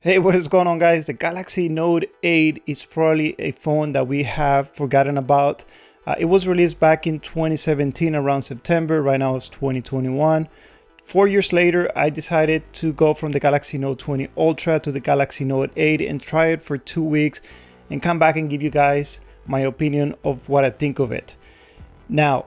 Hey, what is going on, guys? The Galaxy Note 8 is probably a phone that we have forgotten about. It was released back in 2017 around September. Right now it's 2021. 4 years later, I decided to go from the Galaxy Note 20 Ultra to the Galaxy Note 8 and try it for 2 weeks and come back and give you guys my opinion of what I think of it. Now,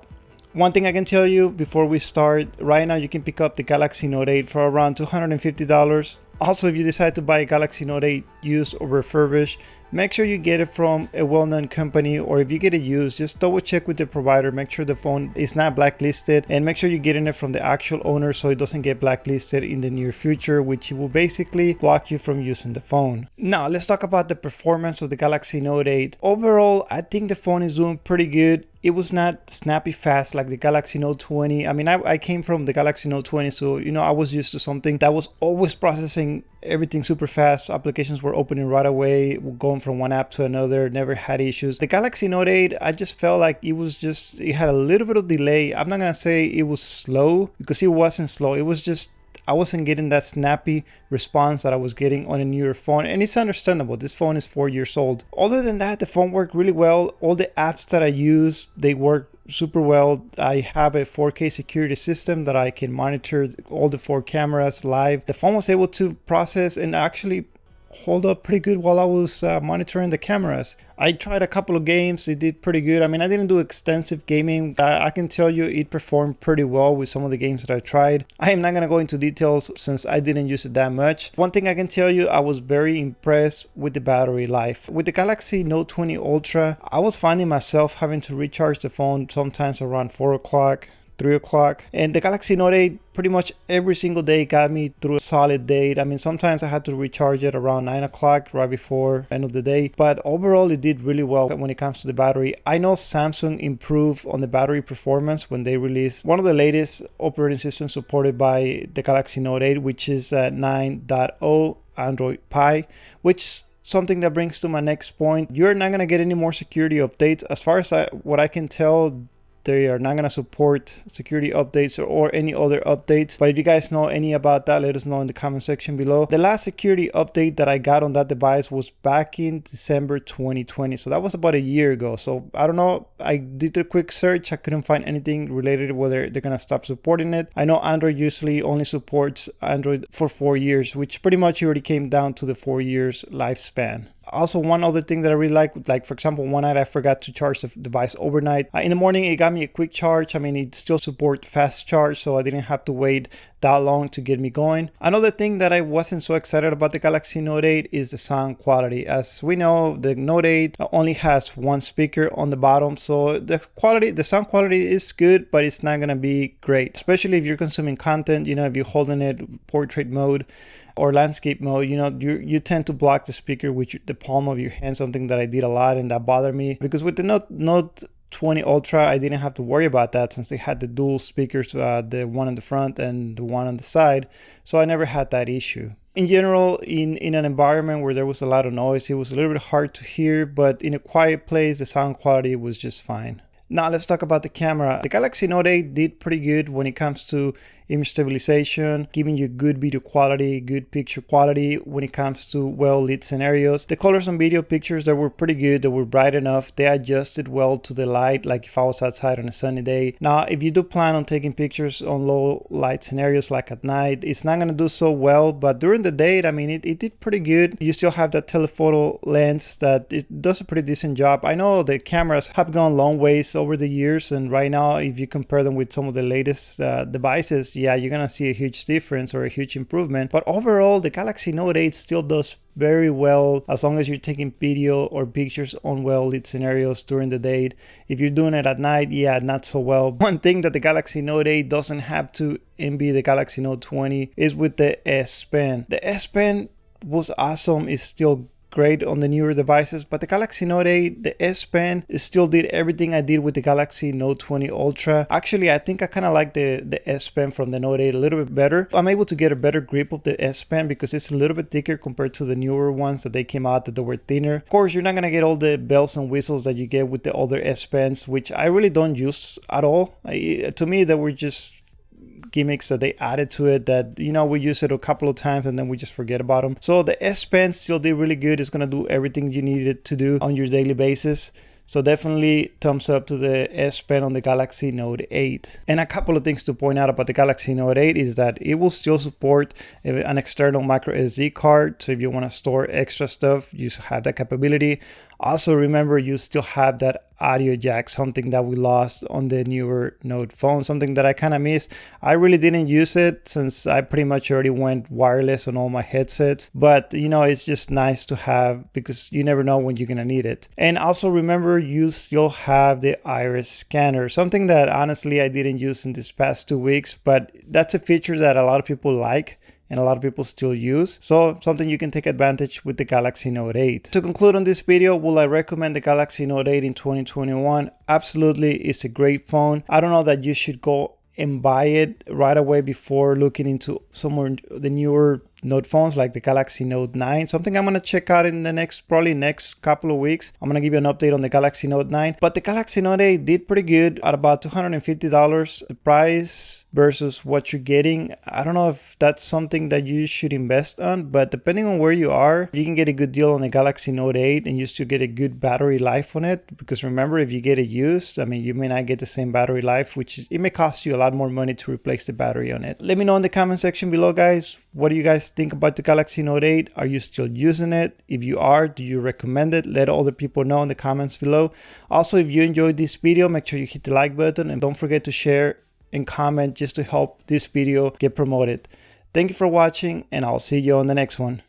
one thing I can tell you before we start, right now you can pick up the Galaxy Note 8 for around $250. Also, if you decide to buy a Galaxy Note 8 used or refurbished, make sure you get it from a well-known company, or if you get it used, just double check with the provider, make sure the phone is not blacklisted, and make sure you're getting it from the actual owner so it doesn't get blacklisted in the near future, which will basically block you from using the phone. Now, let's talk about the performance of the Galaxy Note 8. Overall, I think the phone is doing pretty good. It was not snappy fast like the Galaxy Note 20. I mean, I came from the Galaxy Note 20, so I was used to something that was always processing everything super fast. Applications were opening right away, going from one app to another, never had issues. The Galaxy Note 8, I just felt like it had a little bit of delay. I'm not gonna say it was slow, because it wasn't slow. It was just, I wasn't getting that snappy response that I was getting on a newer phone, and it's understandable. This phone is 4 years old. Other than that, the phone worked really well. All the apps that I use, they work super well. I have a 4K security system that I can monitor all the 4 cameras live. The phone was able to process and actually hold up pretty good while I was monitoring the cameras. I tried a couple of games, it did pretty good. I mean, I didn't do extensive gaming. I can tell you it performed pretty well with some of the games that I tried. I am not going to go into details since I didn't use it that much. One thing I can tell you, I was very impressed with the battery life. With the Galaxy Note 20 Ultra, I was finding myself having to recharge the phone sometimes around 4 o'clock. 3 o'clock, and the Galaxy Note 8 pretty much every single day got me through a solid day. I mean, sometimes I had to recharge it around 9 o'clock right before end of the day, but overall it did really well when it comes to the battery. I know Samsung improved on the battery performance when they released one of the latest operating systems supported by the Galaxy Note 8, which is 9.0 Android Pie, which something that brings to my next point. You're not going to get any more security updates. As far as what I can tell, they are not going to support security updates or any other updates. But if you guys know any about that, let us know in the comment section below. The last security update that I got on that device was back in December 2020. So that was about a year ago. So I don't know. I did a quick search. I couldn't find anything related to whether they're going to stop supporting it. I know Android usually only supports Android for 4 years, which pretty much already came down to the 4 years lifespan. Also, one other thing that I really like for example, one night I forgot to charge the device overnight. In the morning, it got me a quick charge. I mean, it still supports fast charge, so I didn't have to wait that long to get me going. Another thing that I wasn't so excited about the Galaxy Note 8 is the sound quality. As we know, the Note 8 only has one speaker on the bottom, so the sound quality is good, but it's not gonna be great, especially if you're consuming content. If you're holding it portrait mode or landscape mode, you tend to block the speaker with the palm of your hand, something that I did a lot and that bothered me, because with the Note 20 Ultra, I didn't have to worry about that since they had the dual speakers, the one on the front and the one on the side, so I never had that issue. In general, in an environment where there was a lot of noise, it was a little bit hard to hear, but in a quiet place, the sound quality was just fine. Now let's talk about the camera. The Galaxy Note 8 did pretty good when it comes to image stabilization, giving you good video quality, good picture quality when it comes to well-lit scenarios. The colors and video pictures, they were pretty good. They were bright enough. They adjusted well to the light, like if I was outside on a sunny day. Now, if you do plan on taking pictures on low light scenarios like at night, it's not going to do so well, but during the day, I mean, it did pretty good. You still have that telephoto lens that it does a pretty decent job. I know the cameras have gone long ways over the years, and right now, if you compare them with some of the latest devices, yeah, you're gonna see a huge difference or a huge improvement. But overall, the Galaxy Note 8 still does very well as long as you're taking video or pictures on well-lit scenarios during the day. If you're doing it at night, yeah, not so well. One thing that the Galaxy Note 8 doesn't have to envy the Galaxy Note 20 is with the S Pen. The S Pen was awesome. It's still great on the newer devices, but the Galaxy Note 8, the S Pen, still did everything I did with the Galaxy Note 20 Ultra. Actually, I think I kind of like the S Pen from the Note 8 a little bit better. I'm able to get a better grip of the S Pen because it's a little bit thicker compared to the newer ones that they came out that they were thinner. Of course, you're not gonna get all the bells and whistles that you get with the other S Pens, which I really don't use at all. To me, they were just gimmicks that they added to it that, you know, we use it a couple of times and then we just forget about them. So the S Pen still did really good. It's going to do everything you need it to do on your daily basis. So definitely thumbs up to the S Pen on the Galaxy Note 8. And a couple of things to point out about the Galaxy Note 8 is that it will still support an external micro SD card. So if you want to store extra stuff, you have that capability. Also remember, you still have that audio jack, something that we lost on the newer Note phone, something that I kind of missed. I really didn't use it since I pretty much already went wireless on all my headsets. But you know, it's just nice to have because you never know when you're gonna need it. And also remember, you still have the iris scanner, something that honestly I didn't use in this past 2 weeks, but that's a feature that a lot of people like and a lot of people still use. So something you can take advantage with the Galaxy Note 8. To conclude on this video, will I recommend the Galaxy Note 8 in 2021? Absolutely, it's a great phone. I don't know that you should go and buy it right away before looking into some of the newer Note phones like the Galaxy Note 9, something I'm going to check out in the probably next couple of weeks. I'm going to give you an update on the Galaxy Note 9, but the Galaxy Note 8 did pretty good at about $250. The price versus what you're getting, I don't know if that's something that you should invest on, but depending on where you are, you can get a good deal on the Galaxy Note 8 and you still get a good battery life on it. Because remember, if you get it used, I mean, you may not get the same battery life, it may cost you a lot more money to replace the battery on it. Let me know in the comment section below, guys. What do you guys think about the Galaxy Note 8? Are you still using it? If you are, do you recommend it? Let other people know in the comments below. Also, if you enjoyed this video, make sure you hit the like button and don't forget to share and comment just to help this video get promoted. Thank you for watching, and I'll see you on the next one.